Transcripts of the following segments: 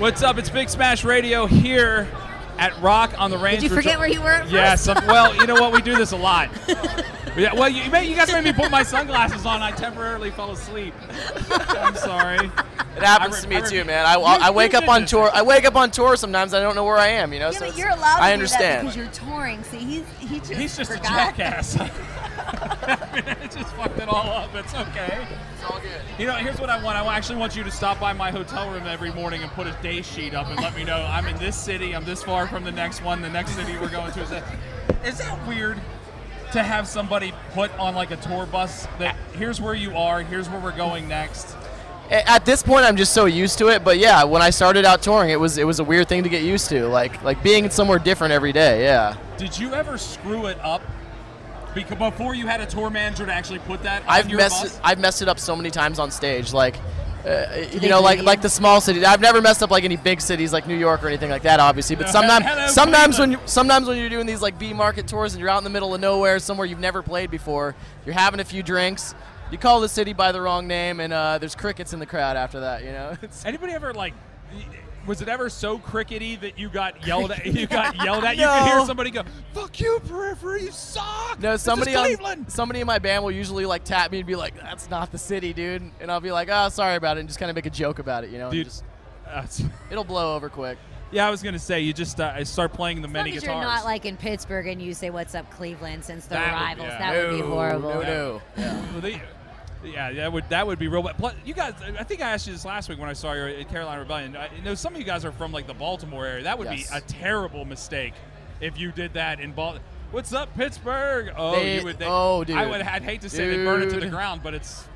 What's up? It's Big Smash Radio here at Rock on the Range. Did you forget where you were at first? Yes. Well, you know what? We do this a lot. Yeah, well, you guys made me put my sunglasses on. I temporarily fell asleep. I'm sorry. It happens to me too, man. I wake up on tour. I wake up on tour sometimes. I don't know where I am. You know. Yeah, so but you're allowed to I do understand. that because you're touring. See, he's just forgot. a jackass. I just fucked it all up. It's okay. It's all good. You know, here's what I want. I actually want you to stop by my hotel room every morning and put a day sheet up and let me know I'm in this city. I'm this far from the next one. The next city we're going to is that weird to have somebody put on like a tour bus that here's where you are, here's where we're going next? At this point, I'm just so used to it. But yeah, when I started out touring, it was a weird thing to get used to, like being somewhere different every day. Yeah. Did you ever screw it up? Because before you had a tour manager to actually put that on I've your messed bus? I've messed it up so many times on stage, like you know, like the small cities. I've never messed up like any big cities like New York or anything like that, obviously. But sometimes when you're doing these like B market tours and you're out in the middle of nowhere, somewhere you've never played before, you're having a few drinks, you call the city by the wrong name, and there's crickets in the crowd after that. You know. Anybody ever like? Was it ever so crickety that you got yelled at? You got yelled at. No. You could hear somebody go, "Fuck you, Periphery! You suck!" No, somebody Cleveland. somebody in my band will usually like tap me and be like, "That's not the city, dude," and I'll be like, "Oh, sorry about it," and just kind of make a joke about it, you know. Dude, It'll blow over quick. Yeah, I was gonna say you just start playing the As many long as guitars. you're not like in Pittsburgh and you say, "What's up, Cleveland?" Since they're That would- rivals, yeah. that would be horrible. No. Well, yeah, that would be real. But plus, you guys, I think I asked you this last week when I saw you at Carolina Rebellion. I know some of you guys are from like the Baltimore area. That would be a terrible mistake if you did that in Baltimore. What's up, Pittsburgh? Oh, dude. I'd hate to say they burn it to the ground, but it's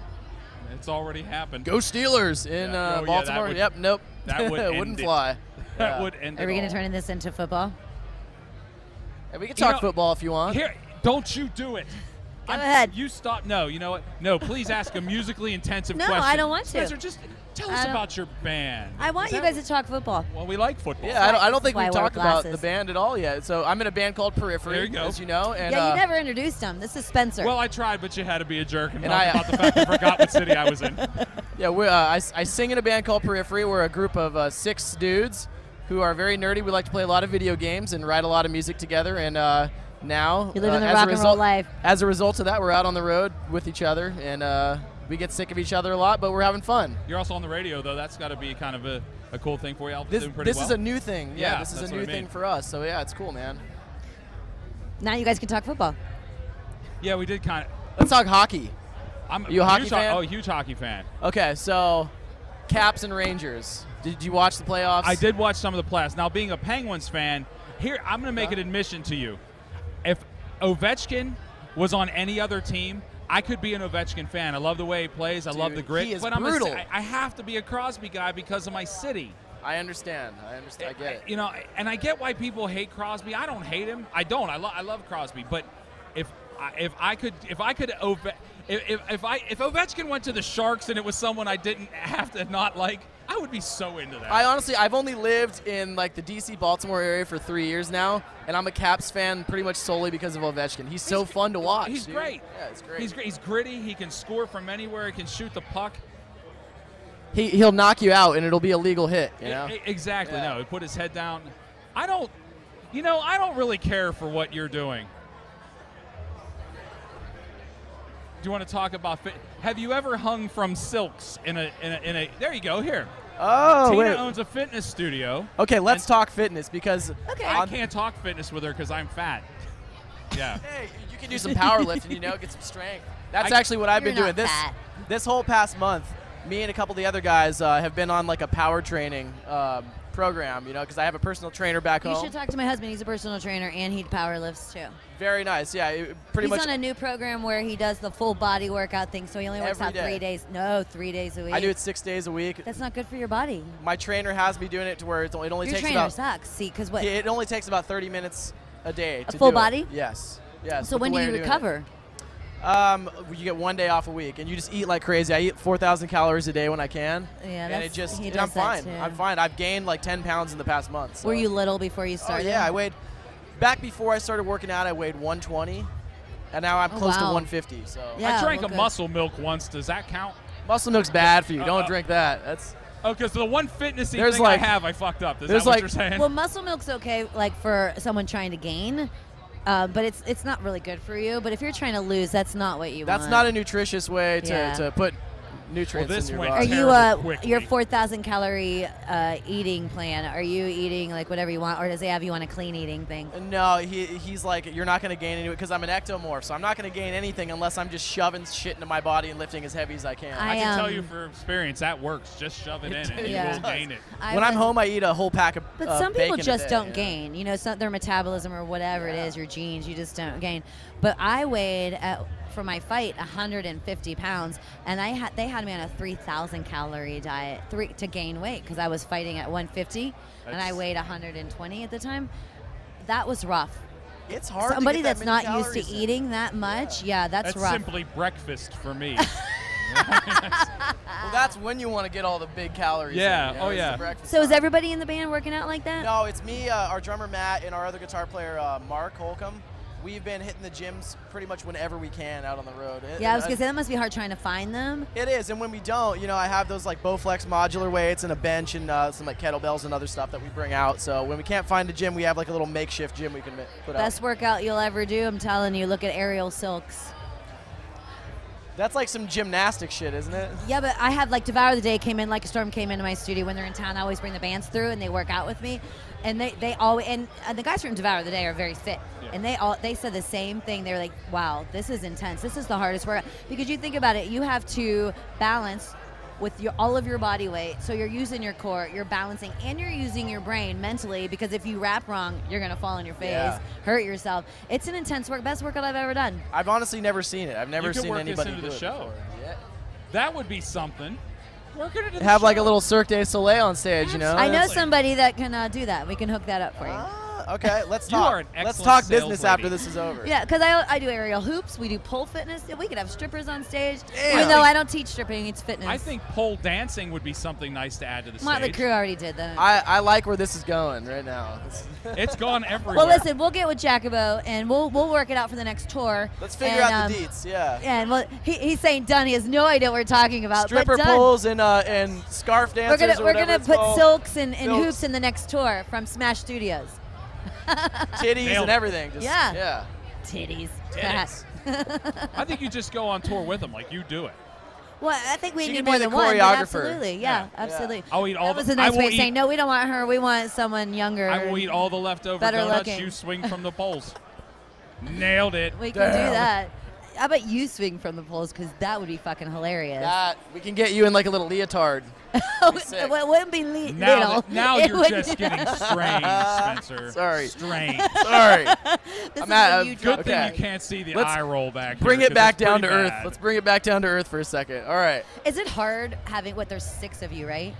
already happened. Go Steelers in Baltimore. Nope. That would wouldn't fly. That would end. Are we going to turn this into football? Hey, we can talk football if you want. Here, don't you do it. Go ahead. You stop. No, you know what? No, please ask a musically intensive No, question. I don't want to. Spencer, just tell us about your band. I want you guys to talk football. Well, we like football. Yeah, I don't think why we've I wear talked about glasses. the band at all yet. So I'm in a band called Periphery, There you go. as you know. And, Yeah, you never introduced him. This is Spencer. Well, I tried, but you had to be a jerk and And talk about the fact I forgot what city I was in. Yeah, I sing in a band called Periphery. We're a group of 6 dudes who are very nerdy. We like to play a lot of video games and write a lot of music together. And now, you live in the rock and roll life. As a result of that, we're out on the road with each other, and we get sick of each other a lot, but we're having fun. You're also on the radio, though. That's got to be kind of a cool thing for you. This well. is a new thing. Yeah, this is a new what I mean. thing for us. So yeah, it's cool, man. Now you guys can talk football. Yeah, we did kind of. Let's talk hockey. I'm you a hockey fan? Oh, huge hockey fan. Okay, so Caps and Rangers. Did you watch the playoffs? I did watch some of the playoffs. Now, being a Penguins fan, here I'm going to make an admission to you. If Ovechkin was on any other team, I could be an Ovechkin fan. I love the way he plays. I love the grit. He is but brutal. I have to be a Crosby guy because of my city. I understand. I get it. You know, and I get why people hate Crosby. I don't hate him. I don't. I love Crosby. But if Ovechkin went to the Sharks and it was someone I didn't have to not like, I would be so into that. I've only lived in like the DC Baltimore area for 3 years now, and I'm a Caps fan pretty much solely because of Ovechkin. He's so fun to watch. He's great. Yeah, it's great. He's great. He's gritty. He can score from anywhere. He can shoot the puck. He'll knock you out, and it'll be a legal hit. You know? Exactly. Yeah. No, he put his head down. I don't really care for what you're doing. Do you want to talk about have you ever hung from silks in a there you go, here. Oh, Tina wait. owns a fitness studio. Okay, let's talk fitness because I can't talk fitness with her because I'm fat. Yeah. Hey, you can do some powerlifting, you know, get some strength. That's actually what I've been doing. This whole past month, me and a couple of the other guys have been on like a power training program, you know, because I have a personal trainer back home. You should talk to my husband. He's a personal trainer, and he power lifts too. Very nice. Yeah, He's on a new program where he does the full body workout thing, so he only works out 3 days. No, 3 days a week. I do it 6 days a week. That's not good for your body. My trainer has me doing it to where it only your takes trainer about. sucks. See, because what? It only takes about 30 minutes a day. A to full do body? It. Yes. Yes. So when do you recover? You get 1 day off a week, and you just eat like crazy. I eat 4,000 calories a day when I can. Yeah, and I'm fine. I'm fine. I've gained like 10 pounds in the past month. So. Were you little before you started? Oh, yeah, I weighed. Back before I started working out, I weighed 120, and now I'm close to 150. So yeah, I drank a muscle milk once. Does that count? Muscle milk's bad for you. Don't drink that. That's. Oh, because the one fitnessy There's thing like- I have, I fucked up. Is there's that what like- you're saying? Well, muscle milk's okay, like for someone trying to gain, but it's not really good for you. But if you're trying to lose, that's not what you want. That's not a nutritious way Yeah. to put nutrients Well, this in your went Are body. you terrible quickly. your 4,000 calorie eating plan? Are you eating like whatever you want, or does he have you on a clean eating thing? No, he's like, you're not going to gain any because I'm an ectomorph, so I'm not going to gain anything unless I'm just shoving shit into my body and lifting as heavy as I can. I can tell um, you from experience that works. Just shove it in and Yeah. you will gain it. when I'm home, I eat a whole pack of But some people bacon a just day, don't you know? gain. You know, their metabolism or whatever it is, your genes, you just don't gain. But I weighed for my fight 150 pounds, and they had me on a 3,000 calorie diet to gain weight because I was fighting at 150 and I weighed 120 at the time. That was rough. It's hard. Somebody to get that's that many not used to calories in. eating that much, yeah, that's rough. simply breakfast for me. Well, that's when you want to get all the big calories. Yeah, in, you know, oh, is yeah. the breakfast So is time. everybody in the band working out like that? No, it's me, our drummer Matt, and our other guitar player Mark Holcomb. We've been hitting the gyms pretty much whenever we can out on the road. Yeah, I was gonna say that must be hard trying to find them. It is, and when we don't, you know, I have those like Bowflex modular weights and a bench and some like kettlebells and other stuff that we bring out. So when we can't find a gym, we have like a little makeshift gym we can put out. Best workout you'll ever do, I'm telling you. Look at aerial silks. That's like some gymnastic shit, isn't it? Yeah, but I have like Devour the Day came in, like a storm came into my studio when they're in town. I always bring the bands through and they work out with me, and they always and the guys from Devour the Day are very fit, and they said the same thing. They were like, "Wow, this is intense. This is the hardest workout because you think about it, you have to balance with all of your body weight. So you're using your core, you're balancing, and you're using your brain mentally because if you rap wrong, you're gonna fall on your face, hurt yourself. It's an intense best workout I've ever done. I've honestly never seen it. I've never You can seen work this anybody into do the it show. before. Yeah. That would be something. Work it into the Have like a show. little Cirque du Soleil on stage, you know? I know That's- somebody that can do that. We can hook that up for you. Okay, let's You talk. are an Let's excellent talk sales business lady. after this is over. Yeah, because I do aerial hoops. We do pole fitness. We could have strippers on stage. Damn. Even though I don't teach stripping, it's fitness. I think pole dancing would be something nice to add to the Motley stage. Crue already did that. I like where this is going right now. It's gone everywhere. Well, listen, we'll get with Jacobo and we'll work it out for the next tour. Let's figure And, out the deets, yeah. Yeah, and he's saying done. He has no idea what we're talking about. Stripper but done. poles and scarf dancers or We're whatever gonna it's put called. silks and Silks. hoops in the next tour from Smash Studios. Titties Nailed and it. everything. Just, Yeah. Yeah. Titties. Titties. I think you just go on tour with them, like you do it. Well, I think we She need can be more the than one. But choreographer. absolutely, yeah, Yeah. absolutely. I'll eat all That was the- a nice I way will of saying eat- no. We don't want her. We want someone younger. I will eat all the leftover better donuts. looking. You swing from the poles. Nailed it. We can do Damn. that. How about you swing from the poles? Because that would be fucking hilarious. That we can get you in like a little leotard. sick. It wouldn't be Now, little. now It you're would- just getting strange, Spencer. Sorry. Strange. Sorry. This I'm is at- when you Good drop Good the thing Okay. you can't see the Let's eye roll back Bring here, it back 'cause it's down to pretty earth. bad. Let's bring it back down to earth for a second. All right. Is it hard having there's 6 of you, right?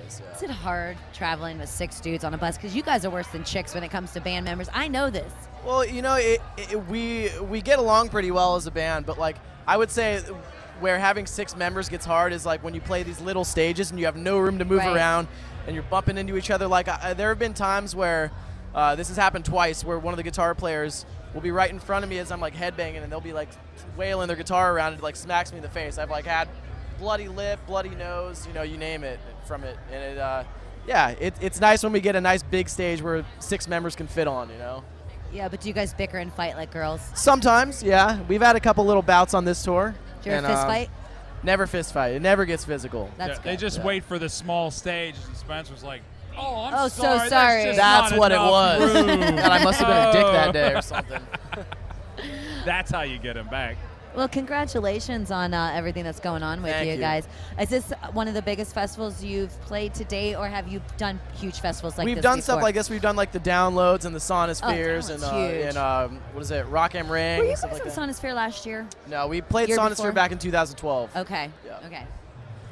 Is it hard traveling with 6 dudes on a bus? Because you guys are worse than chicks when it comes to band members. I know this. Well, you know, we get along pretty well as a band, but like I would say where having 6 members gets hard is like when you play these little stages and you have no room to move Right. around and you're bumping into each other. Like there have been times where this has happened twice where one of the guitar players will be right in front of me as I'm like headbanging and they'll be like wailing their guitar around and it like smacks me in the face. I've like had bloody lip, bloody nose, you know, you name it from it. And it's nice when we get a nice big stage where 6 members can fit on, you know. Yeah, but do you guys bicker and fight like girls? Sometimes, yeah. We've had a couple little bouts on this tour. Do you ever and, fist fight? Never fist fight. It never gets physical. That's They good. just Yeah. wait for the small stage, and Spencer's like, "Oh, I'm Oh, so sorry. sorry." That's, just That's not what it enough was. room." God, I must have been a dick that day Oh. or something. That's how you get him back. Well, congratulations on everything that's going on with Thank you you. guys. Is this one of the biggest festivals you've played to date, or have you done huge festivals like this We've done stuff before? like this. We've done like the downloads and the Sonospheres and Download's huge. what is it, Rock Am Ring. Were you stuff guys like on that. Sonosphere last year? No, we played Year Sonosphere before? back in 2012. Okay. Yeah. Okay.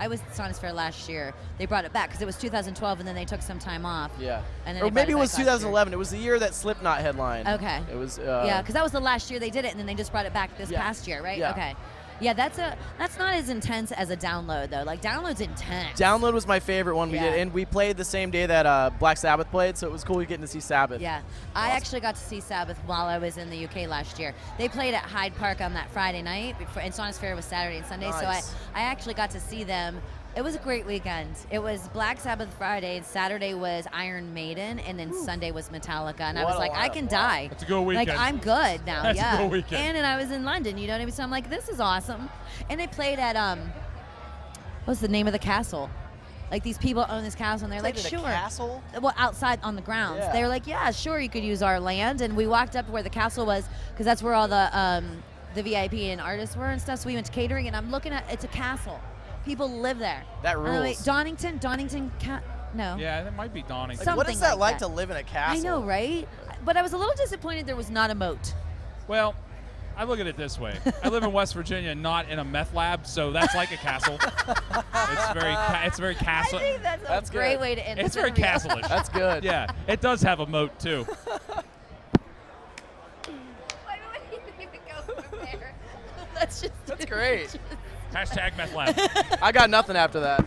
I was at Sonosphere last year. They brought it back because it was 2012, and then they took some time off. Yeah. And then Or they brought maybe it was back last year. 2011. It was the year that Slipknot headlined. Okay. It was. Yeah, because that was the last year they did it, and then they just brought it back this Yeah. past year, right? Yeah. Okay. Yeah, that's not as intense as a download though. Like download's intense. Download was my favorite one we Yeah. did, and we played the same day that Black Sabbath played, so it was cool getting to see Sabbath. Yeah, I actually got to see Sabbath while I was in the UK last year. They played at Hyde Park on that Friday night, and Sonosphere was Saturday and Sunday. Nice. So I actually got to see them. It was a great weekend. It was Black Sabbath Friday, and Saturday was Iron Maiden, and then Sunday was Metallica. And I What was a like, I lineup. can Wow. die. That's a good weekend. Like, I'm good now. That's a yeah. good weekend. And I was in London, you know what I mean? So I'm like, this is awesome. And they played at what's the name of the castle? Like, these people own this castle, and they're like, Played at a sure. castle? Well, outside on the grounds. Yeah. They were like, yeah, sure, you could use our land. And we walked up to where the castle was, because that's where all the VIP and artists were and stuff. So we went to catering, and I'm looking at, it's a castle. People live there. That And I'm like, rules. Donington, no. Yeah, that might be Donington. Like, what something is that like like that. to live in a castle? I know, right? But I was a little disappointed there was not a moat. Well, I look at it this way. I live in West Virginia, not in a meth lab, so that's like a castle. It's very castle. I think that's a great good. way to end It's this very interview. castle-ish. That's good. Yeah, it does have a moat too. Why do we even go from there? That's That's great. Hashtag meth lab. I got nothing after that.